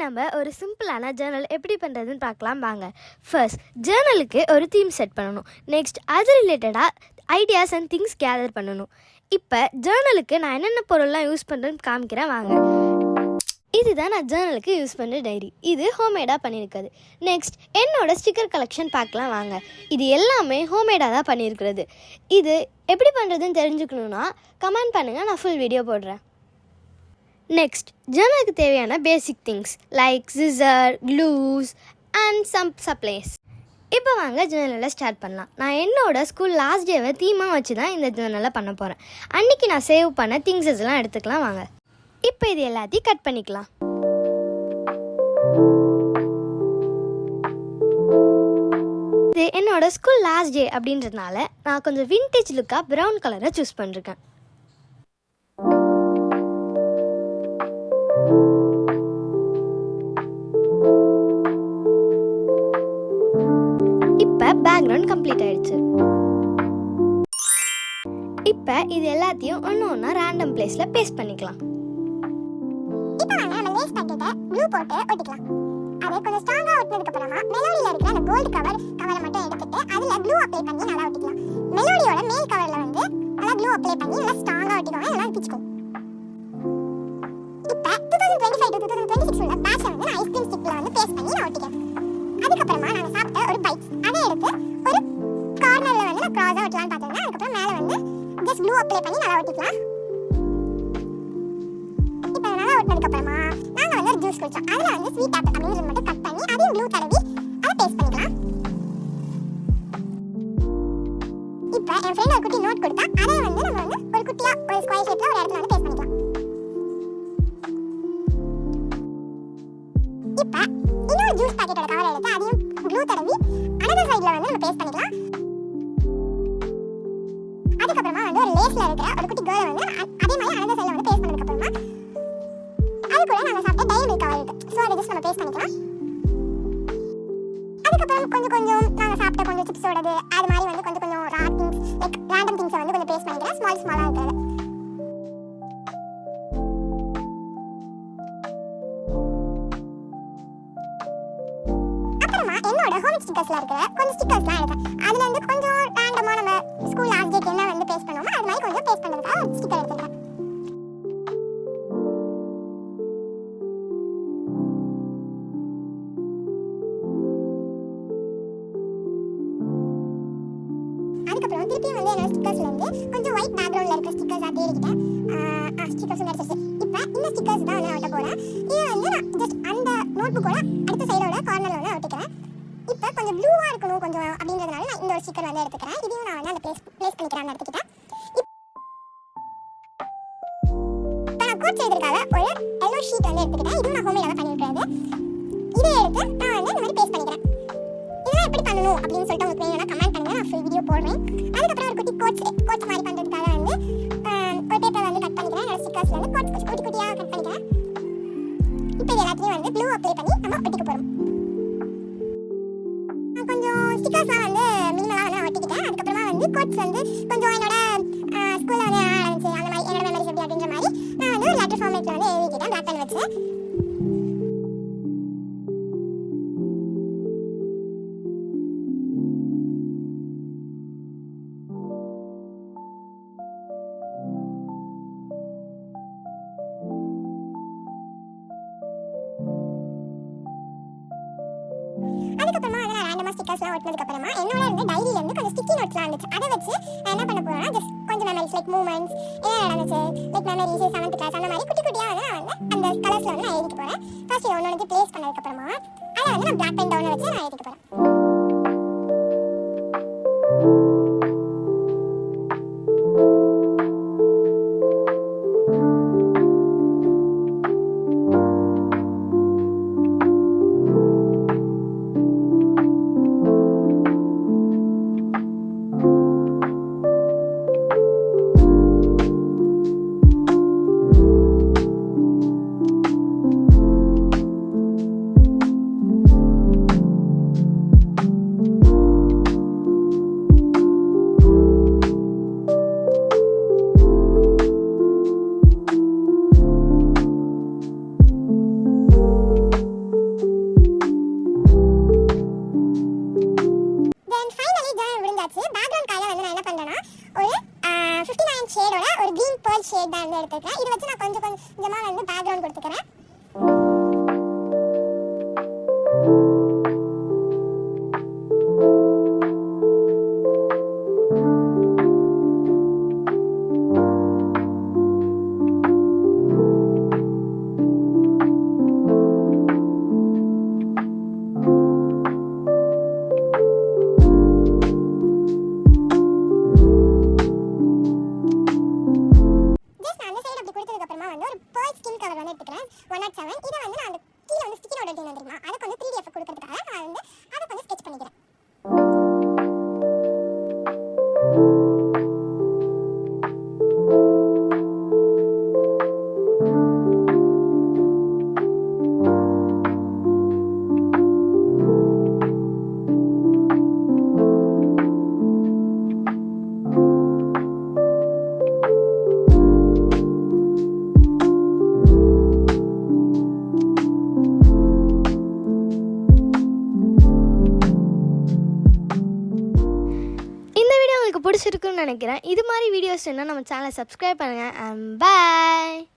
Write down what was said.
நம்ம ஒரு சிம்பிளான ஜேர்னல் எப்படி பண்ணுறதுன்னு பார்க்கலாம் வாங்க. ஃபர்ஸ்ட் ஜேர்னலுக்கு ஒரு தீம் செட் பண்ணணும். நெக்ஸ்ட் அது ரிலேட்டடாக ஐடியாஸ் அண்ட் திங்ஸ் கேதர் பண்ணணும். இப்போ ஜேர்னலுக்கு நான் என்னென்ன பொருள்லாம் யூஸ் பண்ணுறேன்னு காமிக்கிறேன் வாங்க. இதுதான் நான் ஜேர்னலுக்கு யூஸ் பண்ணுற டைரி. இது ஹோம்மேடாக பண்ணியிருக்குது. நெக்ஸ்ட் என்னோடய ஸ்டிக்கர் கலெக்ஷன் பார்க்கலாம் வாங்க. இது எல்லாமே ஹோம்மேடாக தான் பண்ணியிருக்கிறது. இது எப்படி பண்ணுறதுன்னு தெரிஞ்சுக்கணுன்னா கமெண்ட் பண்ணுங்கள், நான் ஃபுல் வீடியோ போடுறேன். நெக்ஸ்ட் ஜேர்னலுக்கு தேவையான basic things like scissor, glues and some supplies. இப்போ வாங்க ஜேர்னலை ஸ்டார்ட் பண்ணலாம். நான் என்னோடய ஸ்கூல் லாஸ்ட் டேவை தீமாக வச்சு தான் இந்த ஜேர்னலை பண்ண போகிறேன். அன்றைக்கி நான் சேவ் பண்ண திங்ஸஸ் எல்லாம் எடுத்துக்கலாம் வாங்க. இப்போ இது எல்லாத்தையும் கட் பண்ணிக்கலாம். இது என்னோட ஸ்கூல் லாஸ்ட் டே அப்படின்றதுனால நான் கொஞ்சம் விண்டேஜ் லுக்காக ப்ரௌன் கலரை சூஸ் பண்ணிருக்கேன். இப்போ பேக்ரவுண்ட் கம்ப்ளீட் ஆயிடுச்சு. இப்போ இது எல்லாத்தையும் ஒன்று ஒன்றா ரேண்டம் பிளேஸில் பேஸ்ட் பண்ணிக்கலாம். இப்போ வாங்க நம்ம லேஸ் பாக்கெட்டை க்ளூ போட்டு ஒட்டிக்கலாம். அது கொஞ்சம் ஸ்ட்ராங்கா ஒட்டினதுக்கு அப்புறமா மெலோடியில இருக்கிற அந்த கோல்ட் கவரை மட்டும் எடுத்துட்டு அதுல க்ளூ அப்ளை பண்ணி நல்லா ஒட்டிக்கலாம். மெலோடியோட மேல் கவர்ல வந்து நல்லா க்ளூ அப்ளை பண்ணி நல்லா ஸ்ட்ராங்கா ஒட்டிக்கோங்க, நல்லா பிச்சுக்கும். இப்போ 2025 to 2026 உள்ள பேட்ச்ல வந்து நான் ஐஸ்கிரீம் ஸ்டிக்ல வந்து பேஸ்ட் பண்ணி நான் ஒட்டிக்கிறேன். அதுக்கப்புறமா நாங்க சாப்பிட்ட ஒரு பைட்ஸ் அதை எடுத்து ஒரு கார்னர்ல வந்து நான் கிராஸா ஒட்டலாம்னு பார்த்தேன். அதுக்கப்புறம் மேல வந்து ஜஸ்ட் க்ளூ அப்ளை பண்ணி நல்லா ஒட்டிக்கலாம். இப்போ நல்லா ஒட்டினதுக்கு அப்புறமா நாங்க வந்து ஒரு ஜூஸ் குடிச்சோம். அதுல வந்து ஸ்வீட் ஆப்பிள் அப்படிங்கிறது மட்டும் கட் பண்ணி அதையும் க்ளூ தடவி அதை பேஸ்ட் பண்ணிக்கலாம். இப்போ என் ஃப்ரெண்ட் ஒரு குட்டி நோட் கொடுத்தா அதை வந்து நம்ம வந்து ஒரு குட்டியா ஒரு ஸ்கொயர் ஷேப்ல ஒரு இடத்துல வந்து பேஸ்ட் பண்ணிக்கலாம். இப்போ இன்னொரு ஜூஸ் பாக்கெட்டோட கவர் எடுத்து அதையும் க்ளூ தடவி அனதர் சைடுல வந்து நம்ம பேஸ்ட் பண்ணிக்கலாம். அதுக்கப்புறமா வந்து ஒரு லேஸ்ல இருக்கிற ஒரு குட்டி கேர்ளை வந்து அதே மாதிரி அனதர் சைடுல வந்து பேஸ்ட் பண்ணதுக்கு அப்புறமா அது கூட நாங்க சாப்பிட்ட டைரி மில்க் கவர் இருக்கு. ஸோ அதை ஜஸ்ட் நம்ம பேஸ்ட் பண்ணிக்கலாம். அதுக்கப்புறம் கொஞ்சம் நாங்க சாப்பிட்ட கொஞ்சம் சிப்ஸோடது அது மாதிரி வந்து கொஞ்சம் லைக் ரேண்டம் திங்ஸை வந்து கொஞ்சம் பேஸ்ட் பண்ணிக்கிறேன், ஸ்மாலாக இருக்கிறது. அப்புறமா என்னோட ஹோம் ஸ்டிக்கர்ஸ்ல இருக்கிற கொஞ்சம் ஸ்டிக்கர்ஸ்லாம் எடுத்தேன். அதுல இருந்து கொஞ்சம் ரேண்டமா நம்ம ஸ்கூல் லாஸ்ட் டேக்கு என்ன வந்து பேஸ்ட் பண்ணுவோமோ அது மாதிரி கொஞ்சம் பேஸ்ட் பண்ணுறதுக்காக ஒரு ஸ்டிக்கர் எடுத்துருக்கேன். அதுக்கப்புறம் திருப்பியும் வந்து என்னோட ஸ்டிக்கர்ஸ்ல இருந்து கொஞ்சம் ஒயிட் பேக்ரவுண்ட்ல இருக்க ஸ்டிக்கர்ஸா தேடிக்கிட்டேன். ஸ்டிக்கர்ஸ் கிடைச்சிச்சு. இப்போ இந்த ஸ்டிக்கர்ஸ் தான் வந்து ஒட்ட போறேன். இதை வந்து நான் ஜஸ்ட் அந்த நோட் புக்கோட அடுத்த சைடோட கார்னர்ல வந்து ஒட்டிக்கிறேன். இப்போ கொஞ்சம் ப்ளூவா இருக்கணும் கொஞ்சம் அப்படின்றதுனால நான் இந்த ஒரு ஸ்டிக்கர் வந்து எடுத்துக்கிறேன். இதையும் நான் வந்து அந்த பிளேஸ் பண்ணிக்கிறேன் எடுத்துக்கிட்டேன். இப்போ நான் கோட் செய்திருக்காக ஒரு எல்லோ ஷீட் வந்து எடுத்துக்கிட்டேன். இதுவும் நான் ஹோம்மேடாக பண்ணியிருக்கிறது. இதை எடுத்து நான் வந்து இந்த மாதிரி பேஸ்ட் பண்ணிக்கிறேன். இதெல்லாம் எப்படி பண்ணணும் அப்படின்னு சொல்லிட்டு உங்களுக்கு வேணும்னா கமெண்ட் பண்ணுங்க, நான் ஃபுல் வீடியோ போடுறேன். அதுக்கப்புறம் ஒரு குட்டி கோட்ஸ் மாதிரி பண்ணுறதுக்காக வந்து ஒரு பேப்பர் வந்து கட் பண்ணிக்கிறேன். என்னோட ஸ்டிக்கர்ஸ்ல வந்து கோட்ஸ் குட்டி குட்டியாக கட் பண்ணிக்கிறேன். இப்போ இது எல்லாத்தையும் வந்து க்ளூ அப்ளை பண்ணி நம்ம ஒட்டிக்க போகிறோம். கொஞ்சம் ஸ்டிக்கர்ஸ்லாம் வந்து மினிமலாக வந்து ஒட்டிக்கிட்டேன். அதுக்கப்புறமா வந்து கோட்ஸ் வந்து கொஞ்சம் என்னோட ஸ்கூலில் வந்து ஆரம்பிச்சு அந்த மாதிரி என்னோட மெமரிஸ் எப்படி அப்படின்ற மாதிரி நான் வந்து ஒரு லெட்டர் ஃபார்மேட்டில் வந்து எழுதிக்கிட்டேன் பிளாக் பென் வச்சு. அதுக்கப்புறமா வந்து நான் ரேண்டமாக ஸ்டிக்கர்ஸ்லாம் ஒட்டினதுக்கப்புறமா என்னோட இருந்து டைரியில இருந்து கொஞ்சம் ஸ்டிக்கி நோட்ஸ்லாம் இருந்துச்சு. அதை வச்சு நான் என்ன பண்ண போறேன்னா ஜஸ்ட் கொஞ்சம் மெமரிஸ் லைக் மூமெண்ட்ஸ் என்ன நடந்துச்சு லைக் மெமரிஸ் 7th கிளாஸ் அந்த மாதிரி குட்டி குட்டியாக வந்து நான் வந்து அந்த கலர்ஸ்ல வந்து நான் எழுதிக்க போறேன். ஃபர்ஸ்ட் இதை ஒன்று பிளேஸ் பண்ணதுக்கப்புறமா அதை வந்து நான் பிளாக் பென் டவுன் வச்சு நான் எழுதிக்க போறேன். ஷேட் தான் வந்து எடுத்துக்கிறேன். இது வச்சு நான் கொஞ்சமாக வந்து பேக்ரவுண்ட் கொடுத்துக்கிறேன். வந்து ஒரு பேர்ல் ஸ்கின் கவர் வந்து எடுத்துக்கிறேன் 107. இதை வந்து நான் அந்த கீழே வந்து ஸ்டிக்கி நோட் எடுத்து வந்துருமா அதுக்கு வந்து 3D எஃபெக்ட் கொடுக்கறதுக்காக நான் வந்து அதை கொஞ்சம் ஸ்கெட்ச் பண்ணிக்கிறேன். பிடிச்சிருக்குன்னு நினைக்கிறேன். இது மாதிரி வீடியோஸ் வேணும்னா நம்ம சேனலை சப்ஸ்கிரைப் பண்ணுங்கள். பாய்.